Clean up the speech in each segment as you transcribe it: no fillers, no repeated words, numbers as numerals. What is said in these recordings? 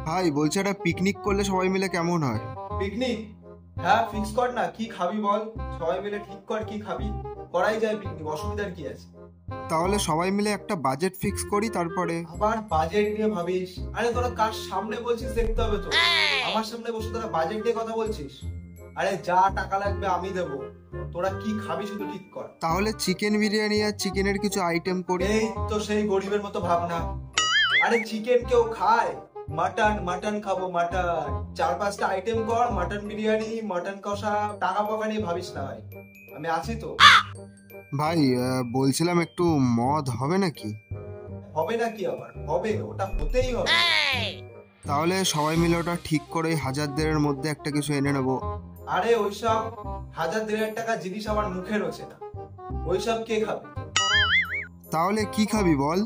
ভাই বলছি একটা পিকনিক করলে সবাই মিলে কেমন হয়? পিকনিক? হ্যাঁ, ফিক্স কর না, কি খাবি বল। সবাই মিলে ঠিক কর কি খাবি, করাই যায় পিকনিক, অসুবিধার কি আছে। তাহলে সবাই মিলে একটা বাজেট ফিক্স করি তারপরে। আবার বাজেট নিয়ে ভাবিস? আরে তোরা কার সামনে বলছিস দেখতে হবে তো। আমার সামনে বসে তোরা বাজেট নিয়ে কথা বলছিস? আরে যা টাকা লাগবে আমি দেবো, তোরা কি খাবি শুধু ঠিক কর। তাহলে চিকেন বিরিয়ানি আর চিকেনের কিছু আইটেম করি। এই তো সেই গরিবের মতো ভাবনা। আরে চিকেন কেউ খায়? মাটন, মাটন খাবো মাটন। 4-5টা আইটেম কর, মাটন বিরিয়ানি, মাটন কষা। টাকা পয়সা নিয়ে ভাবিস না ভাই, আমি আছি তো। ভাই বলছিলাম একটু মদ হবে নাকি? হবে না কি আবার হবে, ওটা হতেই হবে। তাহলে সবাই মিলে ওটা ঠিক করে 1000-1500 মধ্যে একটা কিছু এনে নেবো। আরে ওইসব 1000-1500 টাকা জিনিস আমার মুখে রোচে না, ওইসব কে খাবে। তাহলে কি খাবি বল?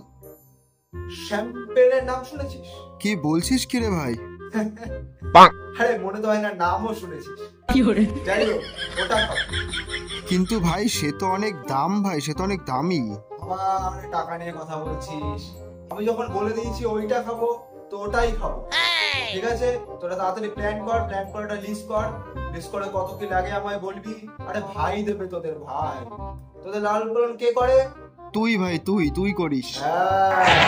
শ্যাম্পেনের নাম শুনেছিস? কি বলছিস কি রে ভাই? আরে মনে তো হয় না নামও শুনেছিস। যাই হোক, ওটা খাবো। কিন্তু ভাই সে তো অনেক দাম, ভাই সে তো অনেক দামি। আবার টাকা নিয়ে কথা বলছিস? আমি যখন বলে দিয়েছি ওইটা খাবো তো ওটাই খাবো, ঠিক আছে? তোরা তাড়াতাড়ি প্ল্যান কর, প্ল্যান করে একটা লিস্ট কর। লিস্ট করে কত কি লাগে আমায় বলবি। আরে ভাই দেবে তোদের, ভাই। তোদের লাল পালন কে করে? তুই ভাই, তুই করিস। হ্যাঁ।